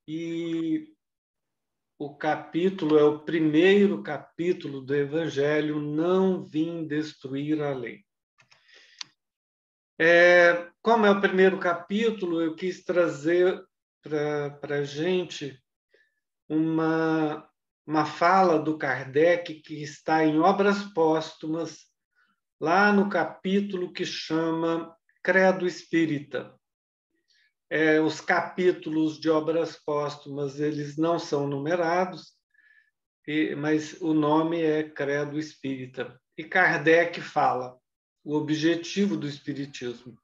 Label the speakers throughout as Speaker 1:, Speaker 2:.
Speaker 1: e o capítulo é o primeiro capítulo do Evangelho, Não Vim Destruir a Lei. Como é o primeiro capítulo, eu quis trazer para a gente uma fala do Kardec que está em Obras Póstumas, lá no capítulo que chama Credo Espírita. Os capítulos de Obras Póstumas, eles não são numerados, mas o nome é Credo Espírita. E Kardec fala o objetivo do Espiritismo.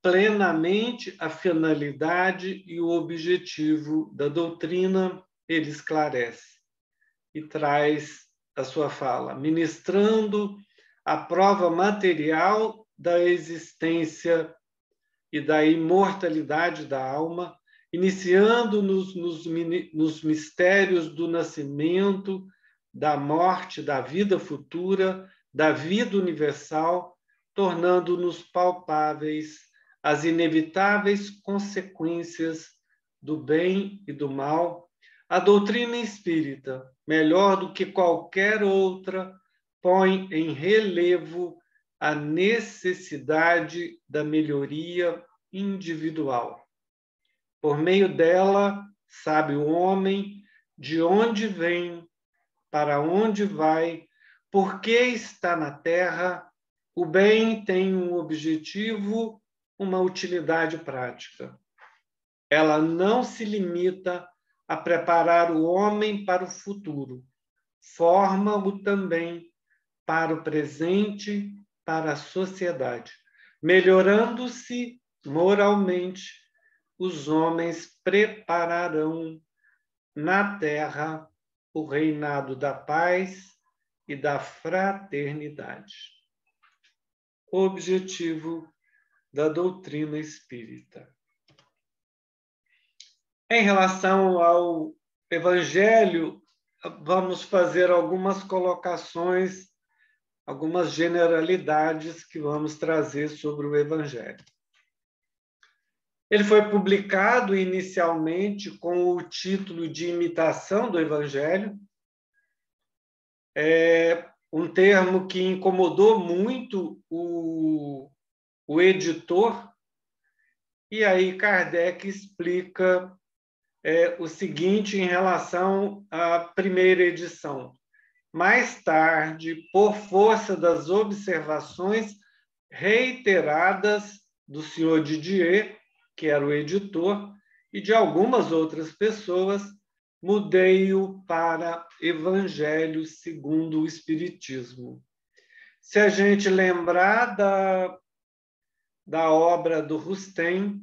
Speaker 1: Plenamente a finalidade e o objetivo da doutrina, ele esclarece e traz a sua fala, ministrando a prova material da existência e da imortalidade da alma, iniciando-nos nos mistérios do nascimento, da morte, da vida futura, da vida universal, tornando-nos palpáveis as inevitáveis consequências do bem e do mal. A doutrina espírita, melhor do que qualquer outra, põe em relevo a necessidade da melhoria individual. Por meio dela, sabe o homem de onde vem, para onde vai, por que está na Terra. O bem tem um objetivo, uma utilidade prática. Ela não se limita a preparar o homem para o futuro, forma-o também para o presente, para a sociedade. Melhorando-se moralmente, os homens prepararão na terra o reinado da paz e da fraternidade. Objetivo da doutrina espírita. Em relação ao Evangelho, vamos fazer algumas colocações, algumas generalidades que vamos trazer sobre o Evangelho. Ele foi publicado inicialmente com o título de Imitação do Evangelho, um termo que incomodou muito o editor, e aí Kardec explica o seguinte em relação à primeira edição. Mais tarde, por força das observações reiteradas do senhor Didier, que era o editor, e de algumas outras pessoas, mudei-o para Evangelho segundo o Espiritismo. Se a gente lembrar da obra do Rustem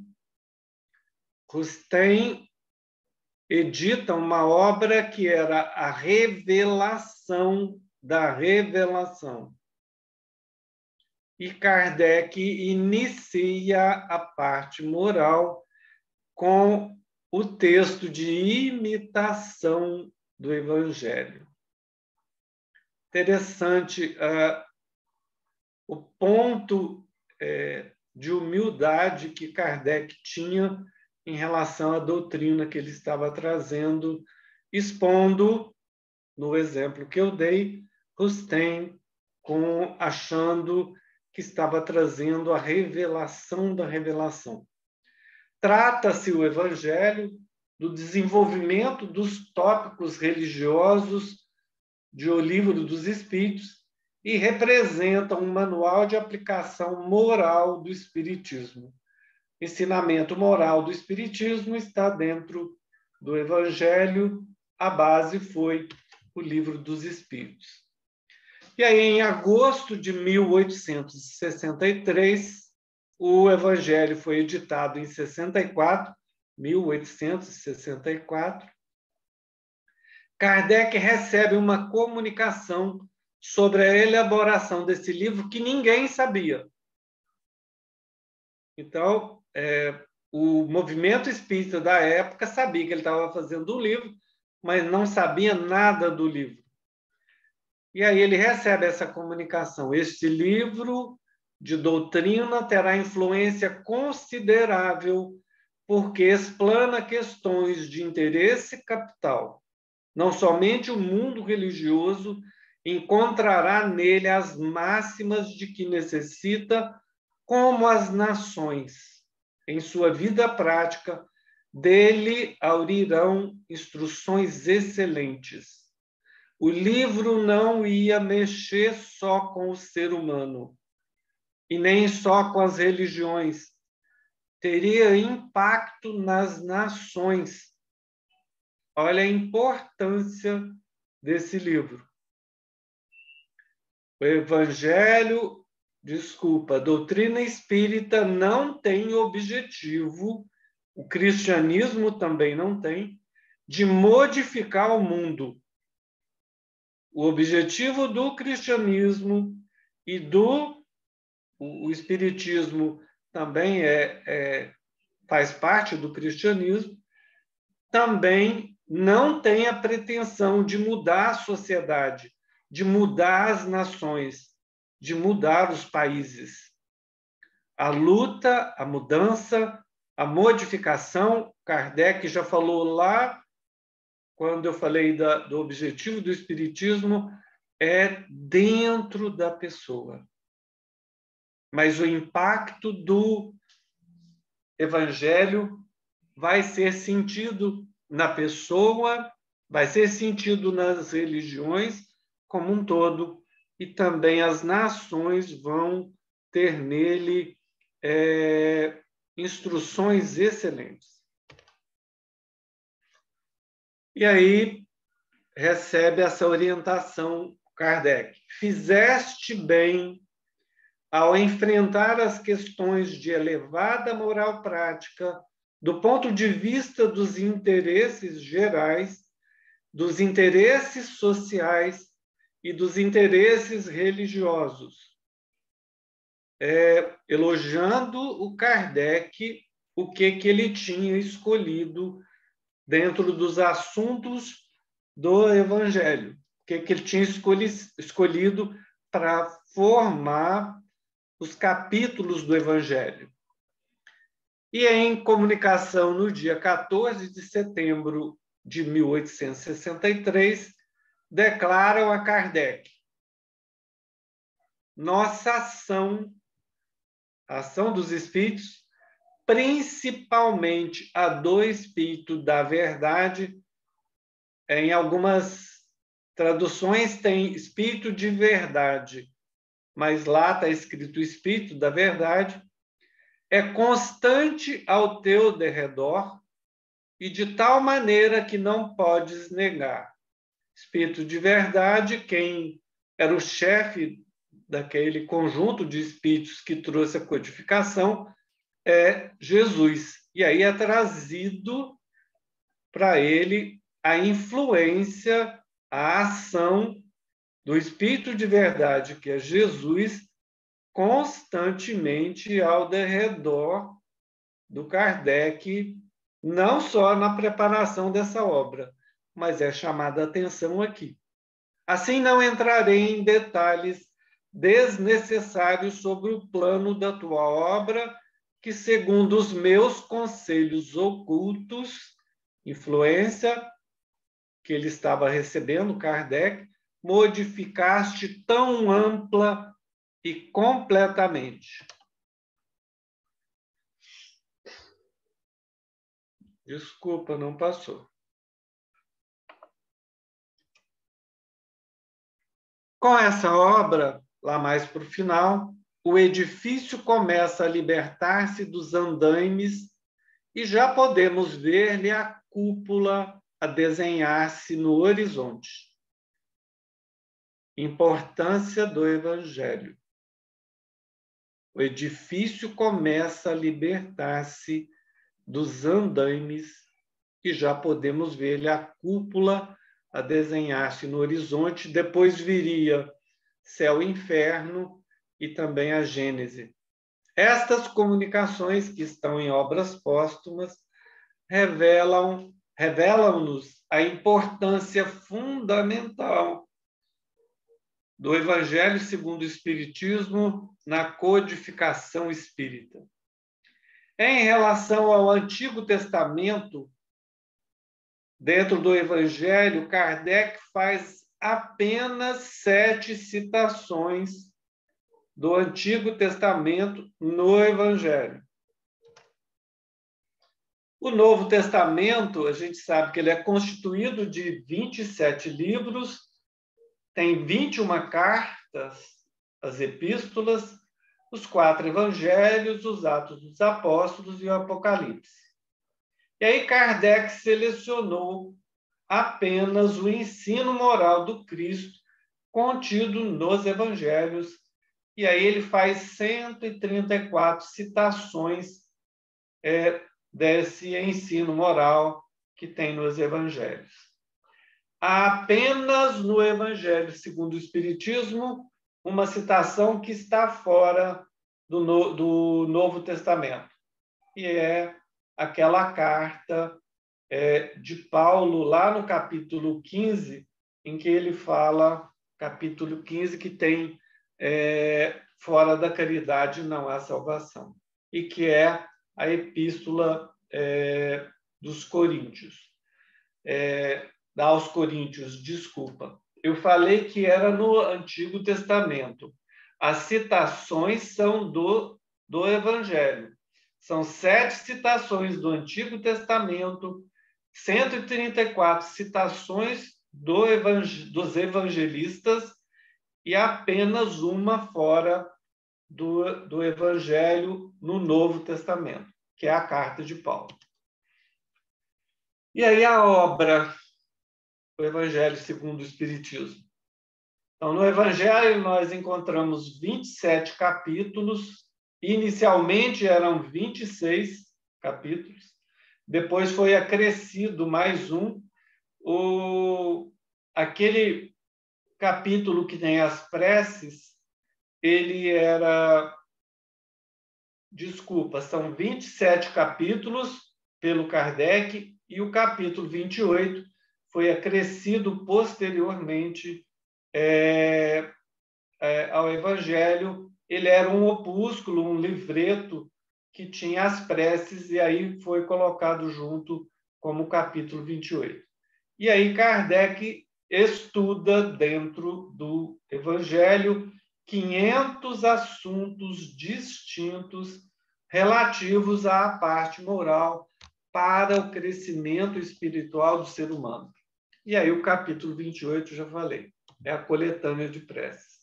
Speaker 1: edita uma obra que era a revelação da revelação. E Kardec inicia a parte moral com o texto de imitação do Evangelho. Interessante o ponto de humildade que Kardec tinha em relação à doutrina que ele estava trazendo, expondo, no exemplo que eu dei, Rustem achando que estava trazendo a revelação da revelação. Trata-se o Evangelho do desenvolvimento dos tópicos religiosos de O Livro dos Espíritos e representa um manual de aplicação moral do Espiritismo. O ensinamento moral do Espiritismo está dentro do Evangelho, a base foi o Livro dos Espíritos. E aí, em agosto de 1863, o Evangelho foi editado em 1864. Kardec recebe uma comunicação sobre a elaboração desse livro que ninguém sabia. Então, o movimento espírita da época sabia que ele estava fazendo um livro, mas não sabia nada do livro. E aí ele recebe essa comunicação. Este livro de doutrina terá influência considerável porque explana questões de interesse capital. Não somente o mundo religioso encontrará nele as máximas de que necessita, como as nações, em sua vida prática, dele aurirão instruções excelentes. O livro não ia mexer só com o ser humano, e nem só com as religiões. Teria impacto nas nações. Olha a importância desse livro. O Evangelho, a doutrina espírita não tem objetivo, o cristianismo também não tem, de modificar o mundo. O objetivo do cristianismo e o espiritismo também faz parte do cristianismo, também não tem a pretensão de mudar a sociedade, de mudar as nações, de mudar os países. A luta, a mudança, a modificação, Kardec já falou lá, quando eu falei do objetivo do espiritismo, é dentro da pessoa. Mas o impacto do Evangelho vai ser sentido na pessoa, vai ser sentido nas religiões como um todo, e também as nações vão ter nele instruções excelentes. E aí recebe essa orientação Kardec. Fizeste bem ao enfrentar as questões de elevada moral prática do ponto de vista dos interesses gerais, dos interesses sociais e dos interesses religiosos, elogiando o Kardec, o que ele tinha escolhido dentro dos assuntos do Evangelho, o que ele tinha escolhido para formar os capítulos do Evangelho. E em comunicação, no dia 14 de setembro de 1863, declaram a Kardec: nossa ação, a ação dos espíritos, principalmente a do Espírito da Verdade, em algumas traduções tem Espírito de Verdade, mas lá está escrito Espírito da Verdade, é constante ao teu derredor e de tal maneira que não podes negar. Espírito de Verdade, quem era o chefe daquele conjunto de espíritos que trouxe a codificação, é Jesus. E aí é trazido para ele a influência, a ação do Espírito de Verdade, que é Jesus, constantemente ao derredor do Kardec, não só na preparação dessa obra, mas é chamada a atenção aqui. Assim, não entrarei em detalhes desnecessários sobre o plano da tua obra, que, segundo os meus conselhos ocultos, influência que ele estava recebendo, Kardec, modificaste tão ampla e completamente. Desculpa, não passou. Com essa obra, lá mais para o final, o edifício começa a libertar-se dos andaimes e já podemos ver-lhe a cúpula a desenhar-se no horizonte. Importância do Evangelho. O edifício começa a libertar-se dos andaimes e já podemos ver-lhe a cúpula a desenhar-se no horizonte. Depois viria céu e inferno e também a Gênese. Estas comunicações, que estão em obras póstumas, revelam-nos a importância fundamental do Evangelho segundo o Espiritismo na codificação espírita. Em relação ao Antigo Testamento, dentro do Evangelho, Kardec faz apenas 7 citações do Antigo Testamento no Evangelho. O Novo Testamento, a gente sabe que ele é constituído de 27 livros, tem 21 cartas, as epístolas, os 4 evangelhos, os Atos dos Apóstolos e o Apocalipse. E aí Kardec selecionou apenas o ensino moral do Cristo contido nos evangelhos, e aí ele faz 134 citações desse ensino moral que tem nos evangelhos. Há apenas no Evangelho segundo o Espiritismo uma citação que está fora do Novo Testamento, e é aquela carta de Paulo, lá no capítulo 15, em que ele fala, capítulo 15, que tem fora da caridade não há salvação, e que é a epístola dos Coríntios. Aos Coríntios, desculpa. Eu falei que era no Antigo Testamento. As citações são do Evangelho. São 7 citações do Antigo Testamento, 134 citações dos evangelistas e apenas uma fora do Evangelho no Novo Testamento, que é a carta de Paulo. E aí a obra, o Evangelho segundo o Espiritismo. Então, no Evangelho nós encontramos 27 capítulos. Inicialmente eram 26 capítulos, depois foi acrescido mais um. Aquele capítulo que tem as preces, ele era... Desculpa, são 27 capítulos pelo Kardec, e o capítulo 28 foi acrescido posteriormente ao Evangelho. Ele era um opúsculo, um livreto que tinha as preces, e aí foi colocado junto como capítulo 28. E aí Kardec estuda dentro do Evangelho 500 assuntos distintos relativos à parte moral para o crescimento espiritual do ser humano. E aí o capítulo 28, já falei, é a coletânea de preces.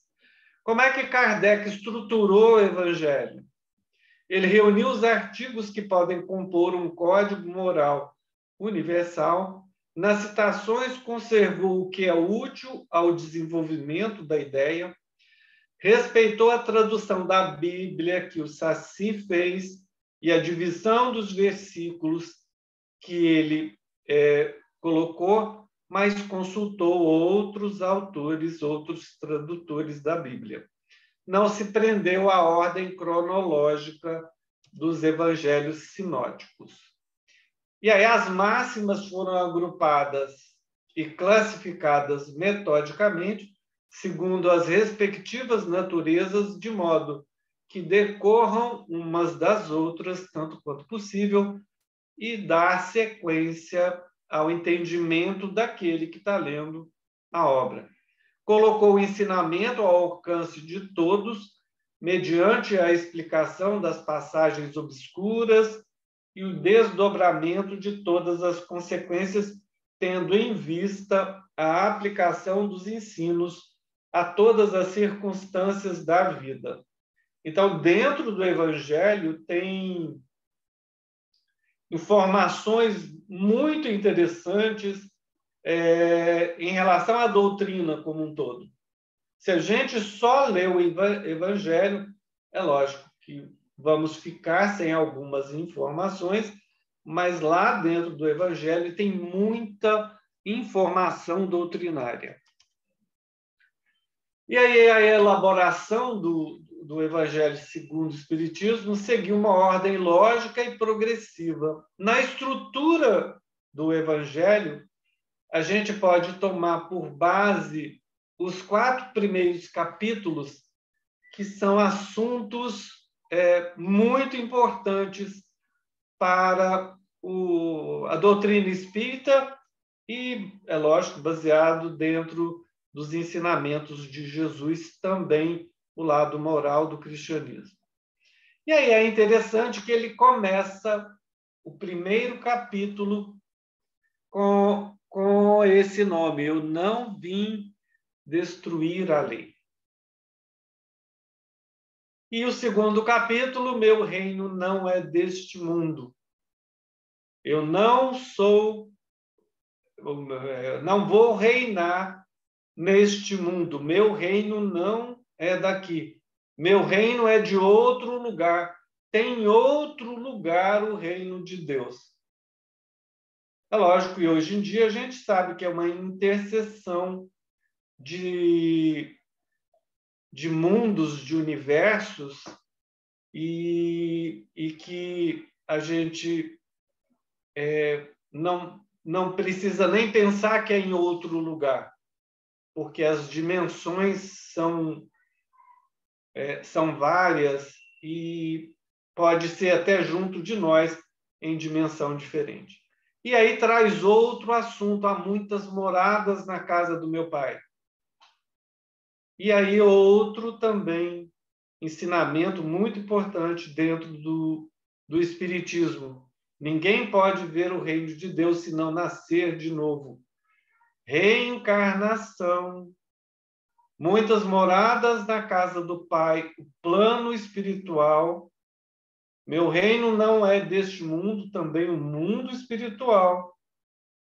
Speaker 1: Como é que Kardec estruturou o Evangelho? Ele reuniu os artigos que podem compor um código moral universal. Nas citações, conservou o que é útil ao desenvolvimento da ideia, respeitou a tradução da Bíblia que o Saci fez e a divisão dos versículos que ele colocou, mas consultou outros autores, outros tradutores da Bíblia. Não se prendeu à ordem cronológica dos evangelhos sinóticos. E aí as máximas foram agrupadas e classificadas metodicamente, segundo as respectivas naturezas, de modo que decorram umas das outras, tanto quanto possível, e dar sequência ao entendimento daquele que está lendo a obra. Colocou o ensinamento ao alcance de todos, mediante a explicação das passagens obscuras e o desdobramento de todas as consequências, tendo em vista a aplicação dos ensinos a todas as circunstâncias da vida. Então, dentro do Evangelho, tem informações muito interessantes em relação à doutrina como um todo. Se a gente só lê o Evangelho, é lógico que vamos ficar sem algumas informações, mas lá dentro do Evangelho tem muita informação doutrinária. E aí a elaboração do Evangelho segundo o Espiritismo seguiu uma ordem lógica e progressiva. Na estrutura do Evangelho, a gente pode tomar por base os 4 primeiros capítulos, que são assuntos muito importantes para a doutrina espírita e, é lógico, baseado dentro dos ensinamentos de Jesus, também o lado moral do cristianismo. E aí é interessante que ele começa o primeiro capítulo com esse nome: Eu não vim destruir a lei. E o segundo capítulo: Meu reino não é deste mundo. Eu não vou reinar neste mundo. Meu reino não é daqui. Meu reino é de outro lugar. Tem outro lugar o reino de Deus. É lógico que hoje em dia a gente sabe que é uma interseção de mundos, de universos, e que a gente não precisa nem pensar que é em outro lugar, porque as dimensões são várias e pode ser até junto de nós em dimensão diferente. E aí traz outro assunto: há muitas moradas na casa do meu Pai. E aí outro também ensinamento muito importante dentro do Espiritismo: ninguém pode ver o reino de Deus se não nascer de novo. Reencarnação, muitas moradas na casa do Pai, o plano espiritual. Meu reino não é deste mundo, também o mundo espiritual.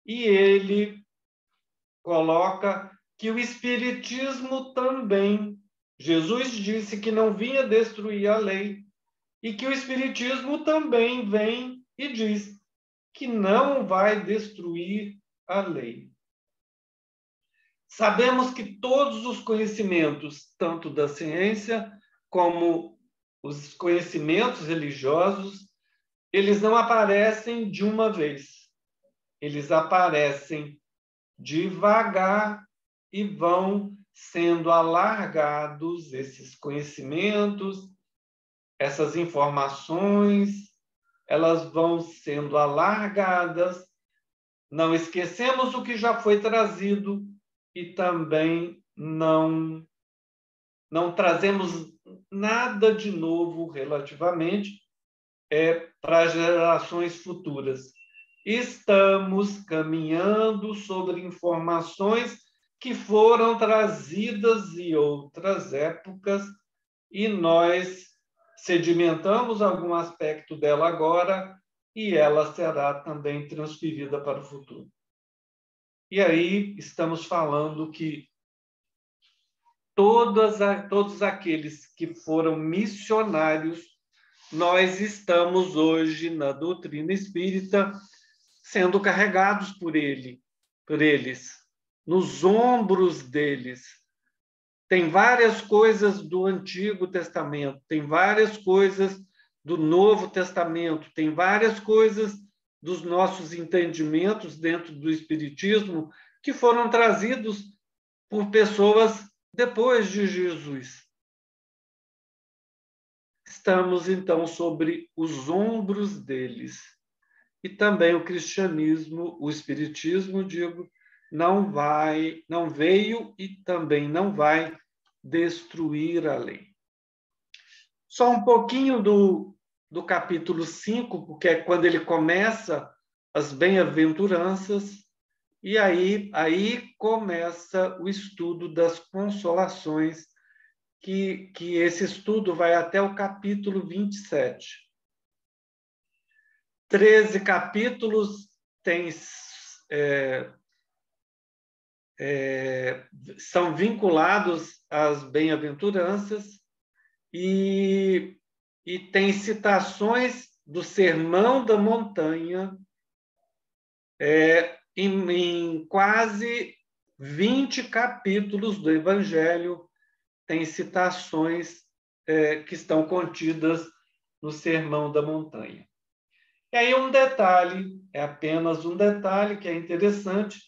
Speaker 1: E ele coloca que o Espiritismo também, Jesus disse que não vinha destruir a lei, e que o Espiritismo também vem e diz que não vai destruir a lei. Sabemos que todos os conhecimentos, tanto da ciência como os conhecimentos religiosos, eles não aparecem de uma vez. Eles aparecem devagar e vão sendo alargados esses conhecimentos, essas informações, elas vão sendo alargadas. Não esquecemos o que já foi trazido e também não trazemos nada de novo relativamente para gerações futuras. Estamos caminhando sobre informações que foram trazidas em outras épocas e nós sedimentamos algum aspecto dela agora e ela será também transferida para o futuro. E aí estamos falando que todos aqueles que foram missionários, nós estamos hoje na doutrina espírita sendo carregados por eles, nos ombros deles. Tem várias coisas do Antigo Testamento, tem várias coisas do Novo Testamento, tem várias coisas dos nossos entendimentos dentro do Espiritismo que foram trazidos por pessoas depois de Jesus. Estamos, então, sobre os ombros deles. E também o cristianismo, o espiritismo, digo, não veio e também não vai destruir a lei. Só um pouquinho do capítulo 5, porque é quando ele começa as bem-aventuranças, e aí começa o estudo das consolações, que esse estudo vai até o capítulo 27. 13 capítulos são vinculados às bem-aventuranças e tem citações do Sermão da Montanha em quase 20 capítulos do Evangelho, tem citações que estão contidas no Sermão da Montanha. E aí um detalhe, é apenas um detalhe que é interessante,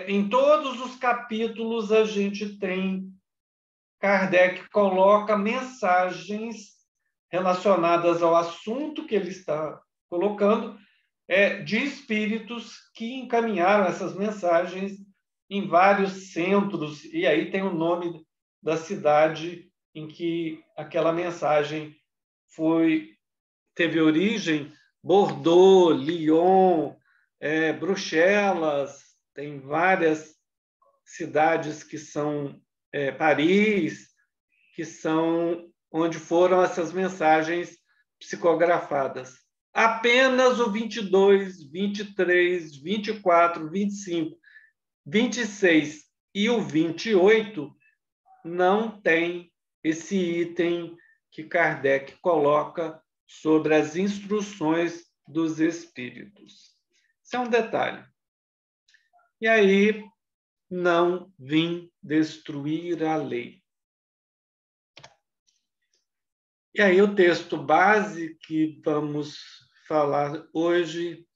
Speaker 1: em todos os capítulos a gente tem Kardec coloca mensagens relacionadas ao assunto que ele está colocando, de espíritos que encaminharam essas mensagens em vários centros, e aí tem o nome da cidade em que aquela mensagem teve origem: Bordeaux, Lyon, Bruxelas, tem várias cidades que são Paris, que são onde foram essas mensagens psicografadas. Apenas o 22, 23, 24, 25, 26 e o 28 não tem esse item que Kardec coloca sobre as instruções dos espíritos. Isso é um detalhe. E aí, não vim destruir a lei. E aí o texto base que vamos falar hoje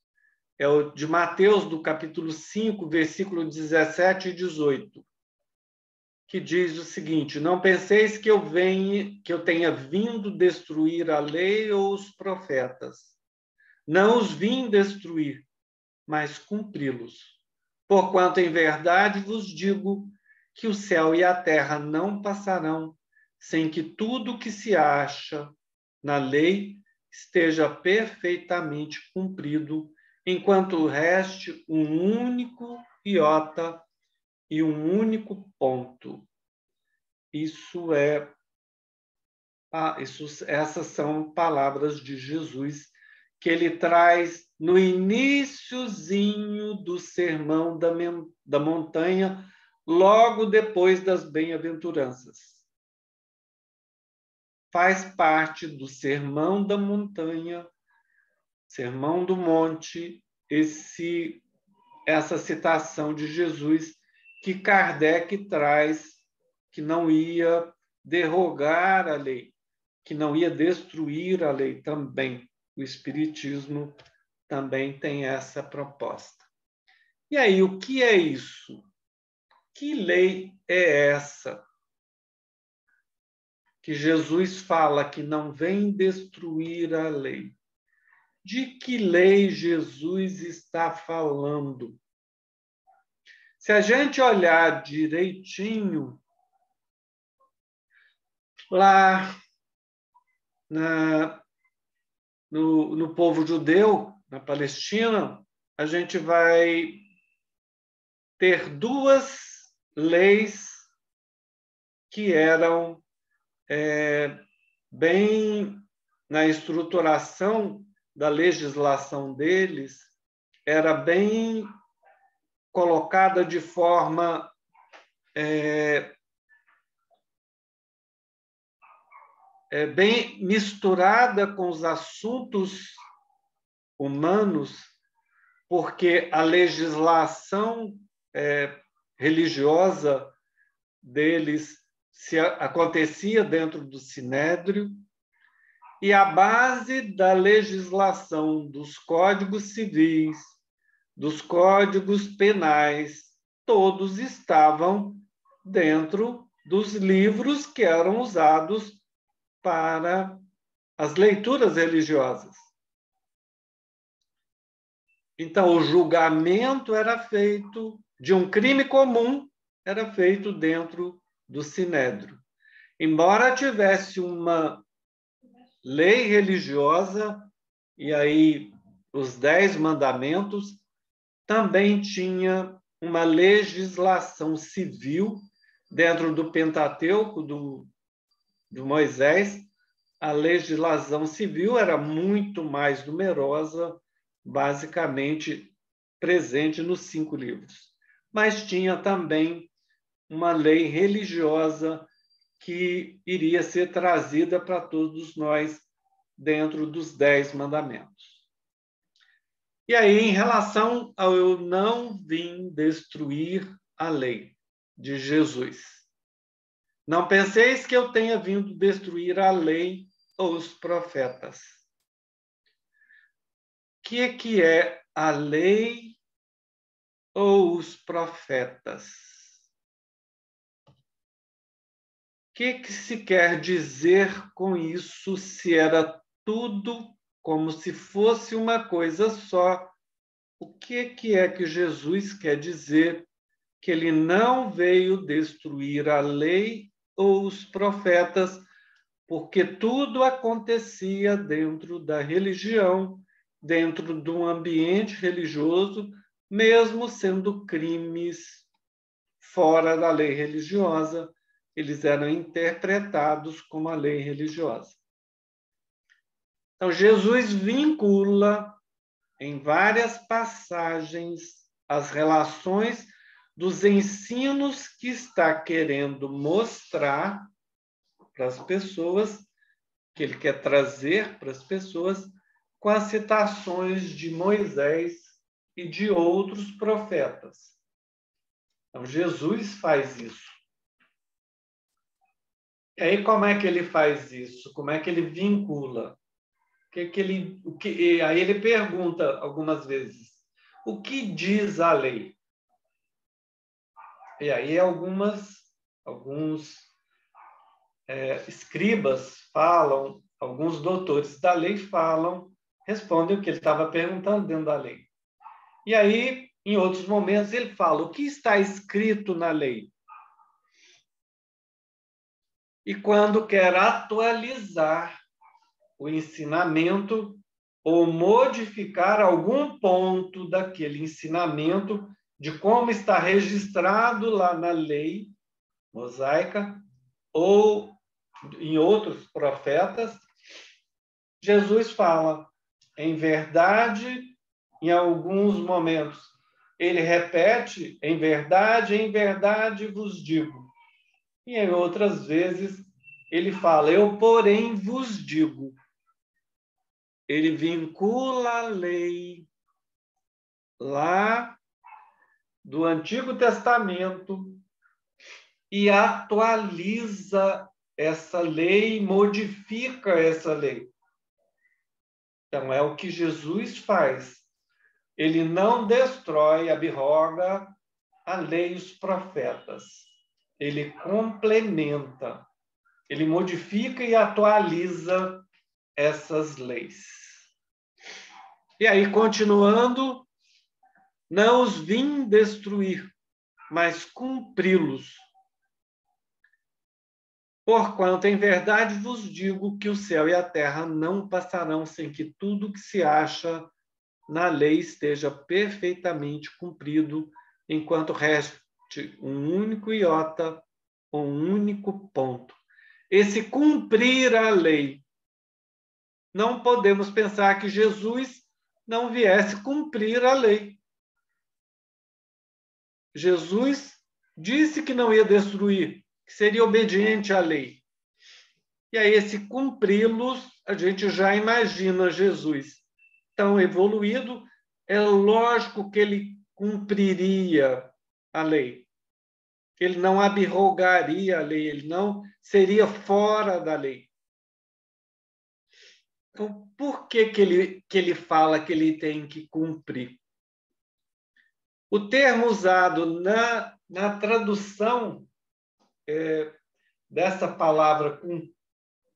Speaker 1: é o de Mateus, do capítulo 5, versículo 17 e 18, que diz o seguinte: não penseis que eu tenha vindo destruir a lei ou os profetas. Não os vim destruir, mas cumpri-los. Porquanto em verdade vos digo que o céu e a terra não passarão sem que tudo que se acha na lei esteja perfeitamente cumprido, enquanto reste um único iota e um único ponto. Essas são palavras de Jesus que ele traz no iniciozinho do Sermão da Montanha, logo depois das bem-aventuranças. Faz parte do Sermão da Montanha, Sermão do Monte, essa citação de Jesus que Kardec traz, que não ia derrogar a lei, que não ia destruir a lei também. O Espiritismo também tem essa proposta. E aí, o que é isso? Que lei é essa? Que Jesus fala que não vem destruir a lei. De que lei Jesus está falando? Se a gente olhar direitinho, lá no povo judeu, na Palestina, a gente vai ter duas leis que eram bem na estruturação da legislação deles, era bem colocada de forma bem misturada com os assuntos humanos, porque a legislação religiosa deles acontecia dentro do Sinédrio, e a base da legislação dos códigos civis, dos códigos penais, todos estavam dentro dos livros que eram usados para as leituras religiosas. Então, o julgamento era feito de um crime comum, era feito dentro do Sinédrio. Embora tivesse uma lei religiosa, e aí os 10 mandamentos, também tinha uma legislação civil dentro do Pentateuco, do Moisés. A legislação civil era muito mais numerosa, basicamente presente nos 5 livros. Mas tinha também uma lei religiosa que iria ser trazida para todos nós dentro dos 10 mandamentos. E aí, em relação ao eu não vim destruir a lei de Jesus. Não penseis que eu tenha vindo destruir a lei ou os profetas. O que é a lei ou os profetas? O que se quer dizer com isso, se era tudo como se fosse uma coisa só. O que é que Jesus quer dizer? Que ele não veio destruir a lei ou os profetas, porque tudo acontecia dentro da religião, dentro de um ambiente religioso, mesmo sendo crimes fora da lei religiosa, eles eram interpretados como a lei religiosa. Então, Jesus vincula em várias passagens as relações dos ensinos que está querendo mostrar para as pessoas, que ele quer trazer para as pessoas, com as citações de Moisés e de outros profetas. Então, Jesus faz isso. E aí, como é que ele faz isso? Como é que ele vincula? Aí ele pergunta algumas vezes, o que diz a lei? E aí alguns escribas falam, alguns doutores da lei falam, respondem o que ele estava perguntando dentro da lei. E aí, em outros momentos, ele fala, o que está escrito na lei? E quando quer atualizar o ensinamento ou modificar algum ponto daquele ensinamento, de como está registrado lá na lei mosaica ou em outros profetas, Jesus fala, em verdade, em alguns momentos, ele repete, em verdade vos digo. E em outras vezes, ele fala, eu, porém, vos digo. Ele vincula a lei lá do Antigo Testamento e atualiza essa lei, modifica essa lei. Então, é o que Jesus faz. Ele não destrói, abroga a lei e os profetas. Ele complementa, ele modifica e atualiza essas leis. E aí, continuando, não os vim destruir, mas cumpri-los. Porquanto, em verdade, vos digo que o céu e a terra não passarão sem que tudo que se acha na lei esteja perfeitamente cumprido, enquanto reste um único iota ou um único ponto. Esse cumprir a lei, não podemos pensar que Jesus não viesse cumprir a lei. Jesus disse que não ia destruir, que seria obediente à lei. E aí, esse cumpri-los, a gente já imagina Jesus tão evoluído, é lógico que ele cumpriria a lei. Ele não abrogaria a lei, ele não seria fora da lei. Então, por que ele fala que ele tem que cumprir? O termo usado na tradução dessa palavra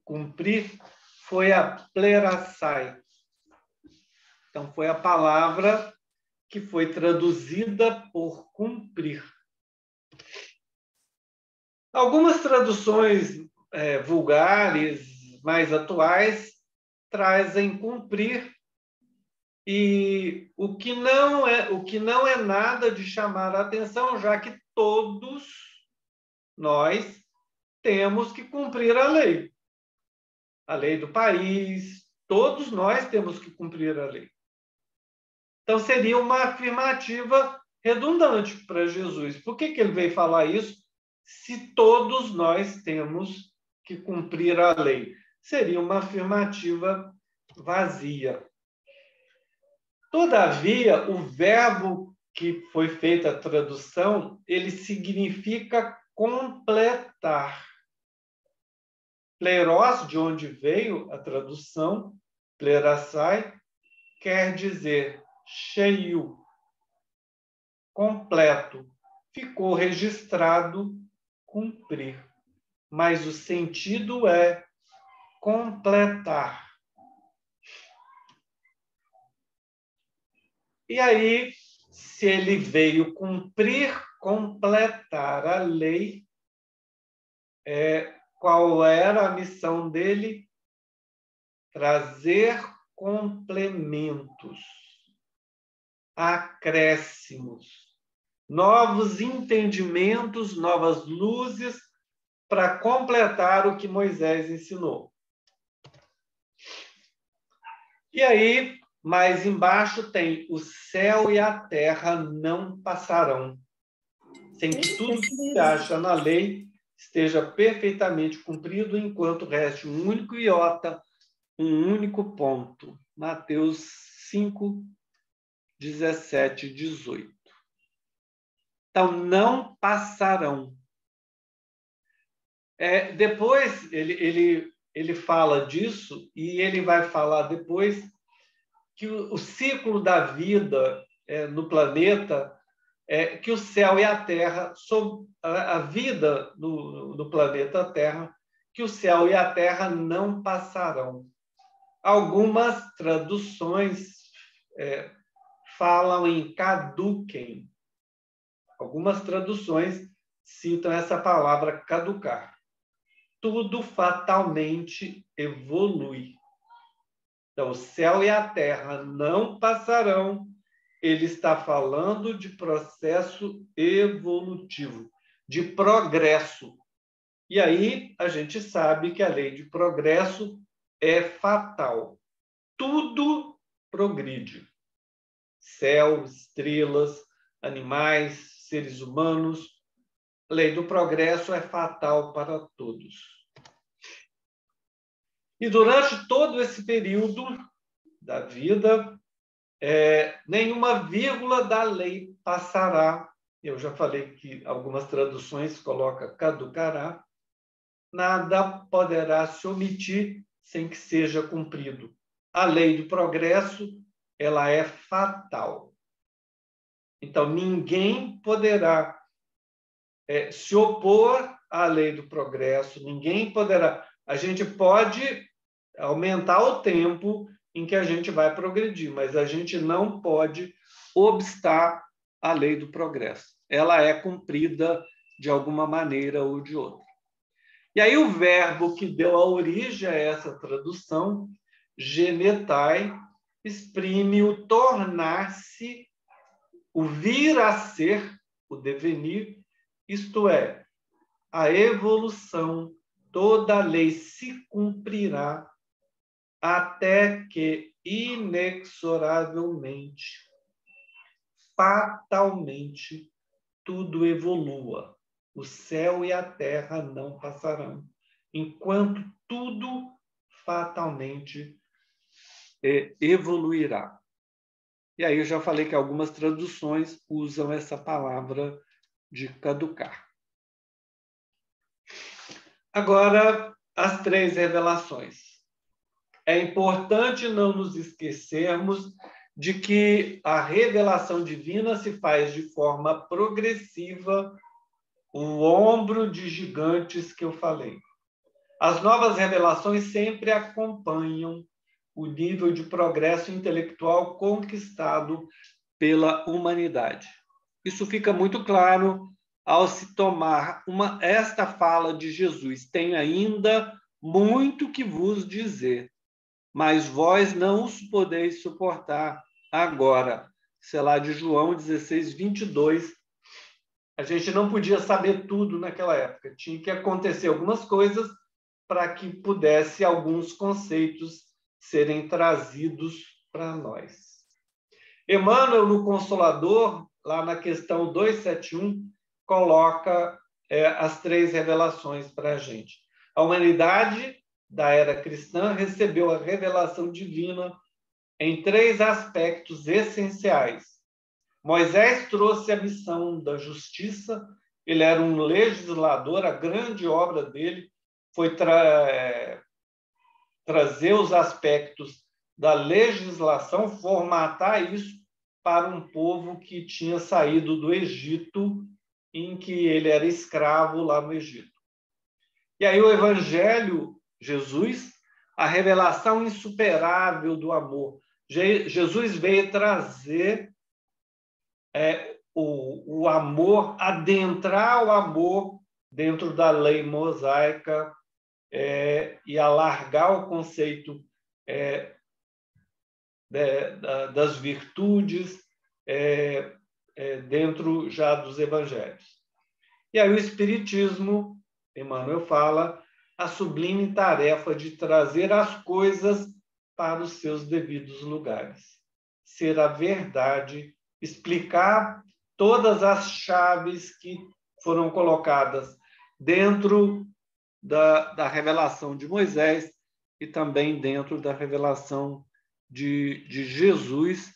Speaker 1: cumprir foi a plerasai. Então, foi a palavra que foi traduzida por cumprir. Algumas traduções vulgares, mais atuais, trazem cumprir, e o que não é nada de chamar a atenção, já que todos nós temos que cumprir a lei do país, todos nós temos que cumprir a lei. Então, seria uma afirmativa redundante para Jesus. Por que ele veio falar isso se todos nós temos que cumprir a lei? Seria uma afirmativa vazia. Todavia, o verbo que foi feita a tradução, ele significa completar. Pleiros, de onde veio a tradução, plerasai, quer dizer cheio, completo. Ficou registrado cumprir, mas o sentido é completar. E aí, se ele veio cumprir, completar a lei, qual era a missão dele? Trazer complementos, acréscimos, novos entendimentos, novas luzes para completar o que Moisés ensinou. E aí, mais embaixo tem: o céu e a terra não passarão, sem que tudo que se acha na lei esteja perfeitamente cumprido, enquanto reste um único iota, um único ponto. Mateus 5, 17 e 18. Então, não passarão. Depois, ele fala disso, e ele vai falar depois que o ciclo da vida no planeta, que o céu e a terra, a vida no planeta Terra, que o céu e a terra não passarão. Algumas traduções falam em caduquem. Algumas traduções citam essa palavra caducar. Tudo fatalmente evolui. Então, o céu e a terra não passarão. Ele está falando de processo evolutivo, de progresso. E aí a gente sabe que a lei de progresso é fatal. Tudo progride. Céu, estrelas, animais, seres humanos. A lei do progresso é fatal para todos. E durante todo esse período da vida, nenhuma vírgula da lei passará. Eu já falei que algumas traduções colocam caducará. Nada poderá se omitir sem que seja cumprido. A lei do progresso, ela é fatal. Então, ninguém poderá se opor à lei do progresso, ninguém poderá. A gente pode aumentar o tempo em que a gente vai progredir, mas a gente não pode obstar a lei do progresso. Ela é cumprida de alguma maneira ou de outra. E aí o verbo que deu a origem a essa tradução, genetai, exprime o tornar-se, o vir a ser, o devenir, isto é, a evolução. Toda a lei se cumprirá até que inexoravelmente, fatalmente, tudo evolua. O céu e a terra não passarão, enquanto tudo fatalmente evoluirá. E aí eu já falei que algumas traduções usam essa palavra de caducar. Agora, as 3 revelações. É importante não nos esquecermos de que a revelação divina se faz de forma progressiva, o ombro de gigantes que eu falei. As novas revelações sempre acompanham o nível de progresso intelectual conquistado pela humanidade. Isso fica muito claro ao se tomar esta fala de Jesus: tem ainda muito que vos dizer, mas vós não os podeis suportar agora. Sei lá, de João 16, 22. A gente não podia saber tudo naquela época. Tinha que acontecer algumas coisas para que pudesse alguns conceitos serem trazidos para nós. Emmanuel, no Consolador, lá na questão 271, coloca as 3 revelações para a gente. A humanidade da era cristã recebeu a revelação divina em 3 aspectos essenciais. Moisés trouxe a missão da justiça, ele era um legislador, a grande obra dele foi trazer os aspectos da legislação, formatar isso para um povo que tinha saído do Egito, em que ele era escravo lá no Egito. E aí o Evangelho, Jesus, a revelação insuperável do amor. Jesus veio trazer o amor, adentrar o amor dentro da lei mosaica e alargar o conceito das virtudes dentro já dos evangelhos. E aí o Espiritismo, Emmanuel fala, a sublime tarefa de trazer as coisas para os seus devidos lugares. Ser a verdade, explicar todas as chaves que foram colocadas dentro da revelação de Moisés e também dentro da revelação de Jesus,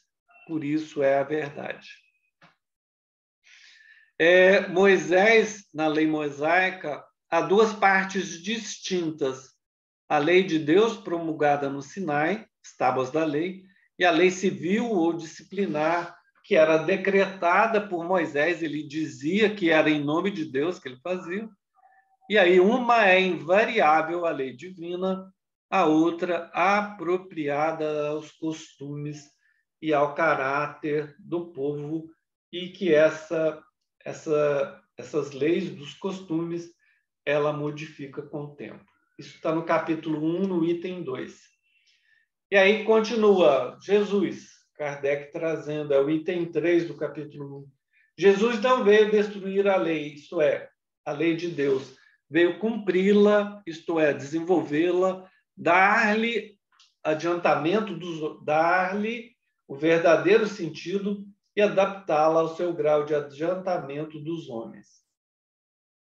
Speaker 1: por isso é a verdade. Moisés, na lei mosaica, há duas partes distintas: a lei de Deus promulgada no Sinai, as tábuas da lei, e a lei civil ou disciplinar, que era decretada por Moisés. Ele dizia que era em nome de Deus que ele fazia. E aí uma é invariável, a lei divina, a outra apropriada aos costumes e ao caráter do povo, e que essas leis dos costumes ela modifica com o tempo. Isso está no capítulo 1, no item 2. E aí continua Jesus, Kardec trazendo, o item 3 do capítulo 1. Jesus não veio destruir a lei, isto é, a lei de Deus. Veio cumpri-la, isto é, desenvolvê-la, dar-lhe adiantamento, dar-lhe o verdadeiro sentido e adaptá-la ao seu grau de adiantamento dos homens.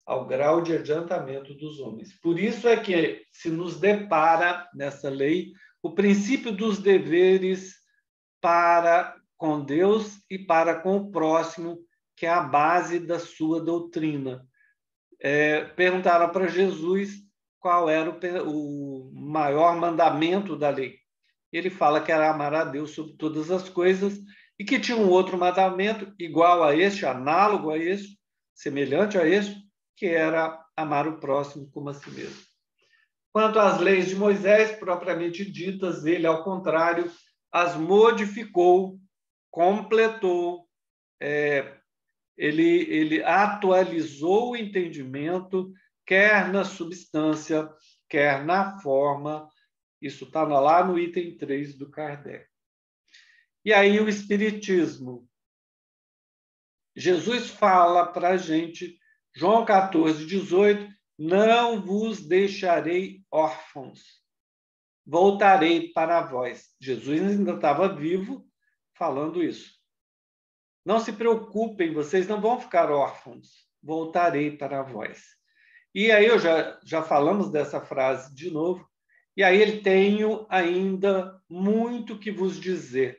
Speaker 1: Ao grau de adiantamento dos homens. Por isso é que se nos depara nessa lei o princípio dos deveres para com Deus e para com o próximo, que é a base da sua doutrina. Perguntaram para Jesus qual era o maior mandamento da lei. Ele fala que era amar a Deus sobre todas as coisas e que tinha um outro mandamento igual a este, análogo a este, semelhante a este, que era amar o próximo como a si mesmo. Quanto às leis de Moisés, propriamente ditas, ele, ao contrário, as modificou, completou, ele atualizou o entendimento, quer na substância, quer na forma. Isso está lá no item 3 do Kardec. E aí o Espiritismo. Jesus fala para a gente, João 14, 18, não vos deixarei órfãos, voltarei para vós. Jesus ainda estava vivo falando isso. Não se preocupem, vocês não vão ficar órfãos, voltarei para vós. E aí já falamos dessa frase de novo, e aí ele tenho ainda muito que vos dizer,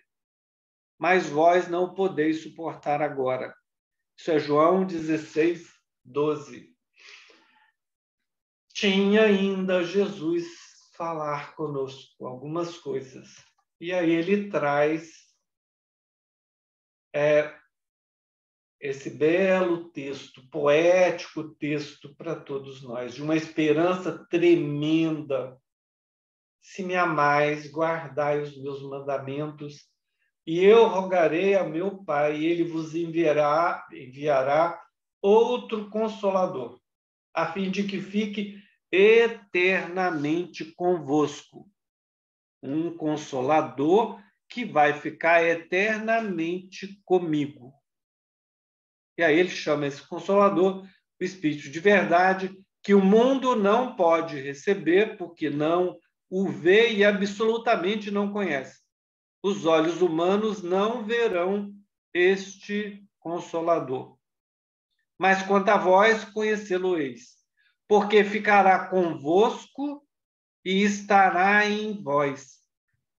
Speaker 1: mas vós não podeis suportar agora. Isso é João 16, 12. Tinha ainda Jesus falar conosco algumas coisas. E aí ele traz esse belo texto, poético texto para todos nós, de uma esperança tremenda. Se me amais, guardai os meus mandamentos, e eu rogarei a meu Pai, e ele vos enviará outro Consolador, a fim de que fique eternamente convosco. Um Consolador que vai ficar eternamente comigo. E aí ele chama esse Consolador o Espírito de verdade, que o mundo não pode receber, porque não o vê e absolutamente não conhece. Os olhos humanos não verão este Consolador. Mas quanto a vós, conhecê-lo-eis, porque ficará convosco e estará em vós.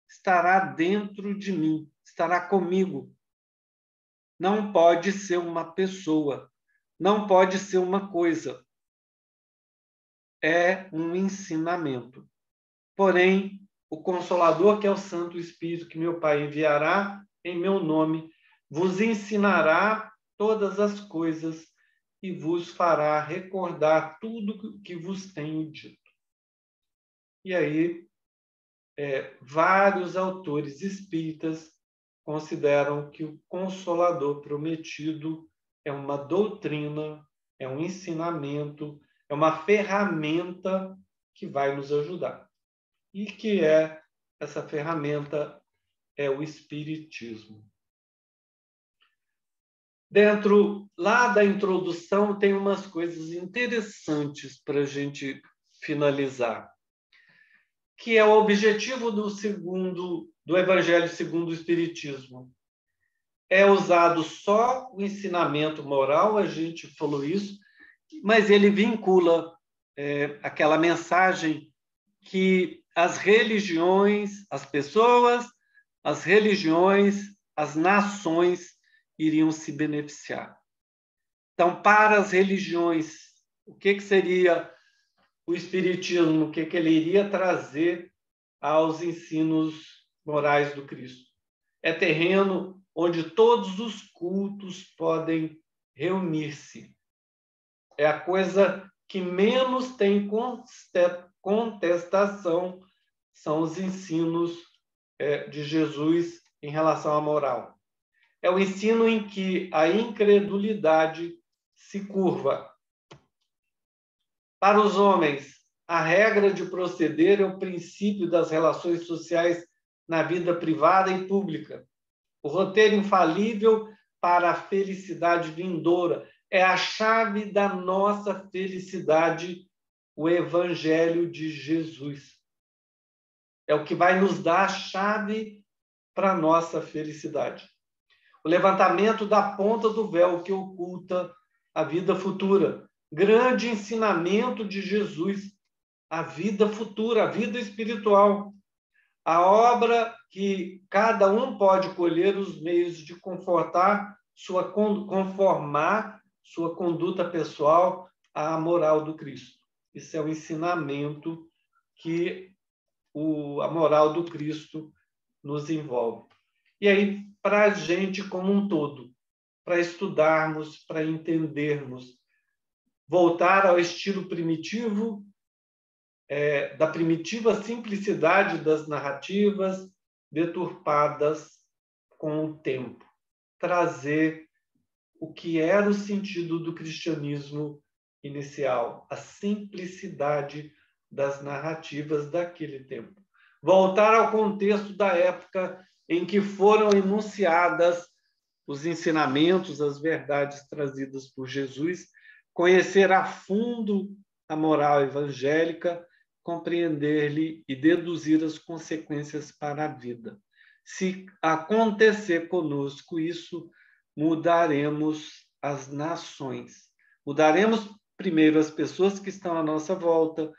Speaker 1: Estará dentro de mim, estará comigo. Não pode ser uma pessoa, não pode ser uma coisa. É um ensinamento. Porém, o Consolador, que é o Santo Espírito, que meu Pai enviará em meu nome, vos ensinará todas as coisas e vos fará recordar tudo que vos tenho dito. E aí, vários autores espíritas consideram que o Consolador prometido é uma doutrina, é um ensinamento, é uma ferramenta que vai nos ajudar. E que essa ferramenta é o Espiritismo. Dentro lá da introdução tem umas coisas interessantes para a gente finalizar, que é o objetivo do Evangelho segundo o Espiritismo. É usado só o ensinamento moral, a gente falou isso, mas ele vincula aquela mensagem que as religiões, as pessoas, as religiões, as nações iriam se beneficiar. Então, para as religiões, o que seria o Espiritismo? O que ele iria trazer aos ensinos morais do Cristo? É terreno onde todos os cultos podem reunir-se. É a coisa que menos tem contestação, são os ensinos de Jesus em relação à moral. É o ensino em que a incredulidade se curva. Para os homens, a regra de proceder é o princípio das relações sociais na vida privada e pública. O roteiro infalível para a felicidade vindoura é a chave da nossa felicidade, o Evangelho de Jesus. É o que vai nos dar a chave para a nossa felicidade. O levantamento da ponta do véu que oculta a vida futura. Grande ensinamento de Jesus, a vida futura, a vida espiritual. A obra que cada um pode colher os meios de conformar sua conduta pessoal à moral do Cristo. Isso é o ensinamento que a moral do Cristo nos envolve. E aí, para a gente como um todo, para estudarmos, para entendermos, voltar ao estilo primitivo, da primitiva simplicidade das narrativas deturpadas com o tempo. Trazer o que era o sentido do cristianismo inicial, a simplicidade das narrativas daquele tempo. Voltar ao contexto da época em que foram enunciadas os ensinamentos, as verdades trazidas por Jesus, conhecer a fundo a moral evangélica, compreender-lhe e deduzir as consequências para a vida. Se acontecer conosco isso, mudaremos as nações. Mudaremos primeiro as pessoas que estão à nossa volta,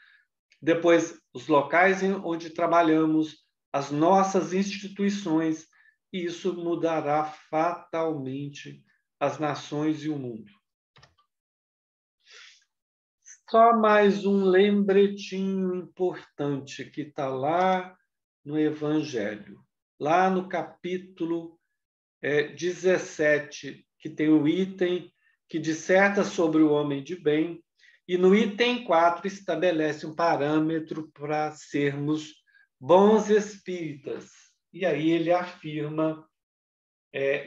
Speaker 1: depois os locais onde trabalhamos, as nossas instituições, e isso mudará fatalmente as nações e o mundo. Só mais um lembretinho importante que está lá no Evangelho, lá no capítulo 17, que tem o item que disserta sobre o homem de bem, e no item 4 estabelece um parâmetro para sermos bons espíritas. E aí ele afirma,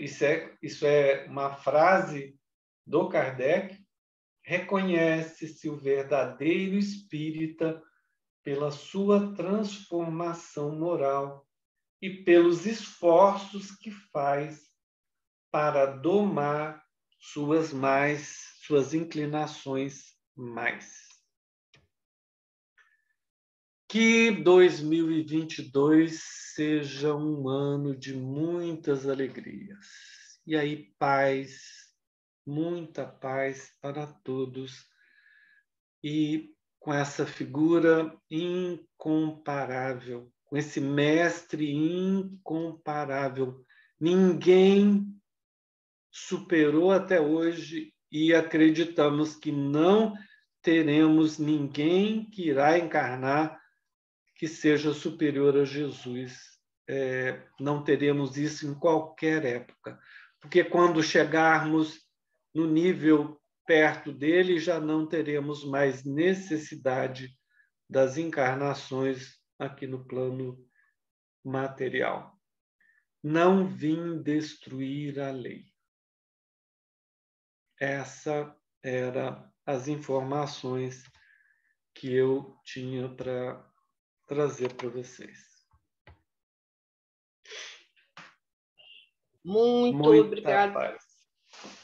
Speaker 1: isso é uma frase do Kardec, reconhece-se o verdadeiro espírita pela sua transformação moral e pelos esforços que faz para domar suas inclinações mais. Que 2022 seja um ano de muitas alegrias. E aí, paz, muita paz para todos. E com essa figura incomparável, com esse mestre incomparável. Ninguém superou até hoje e acreditamos que não teremos ninguém que irá encarnar que seja superior a Jesus. Não teremos isso em qualquer época, porque quando chegarmos no nível perto dele, já não teremos mais necessidade das encarnações aqui no plano material. não vim destruir a lei. Essa era as informações que eu tinha para trazer para vocês.
Speaker 2: Muito
Speaker 1: Muita
Speaker 2: obrigada.
Speaker 1: paz.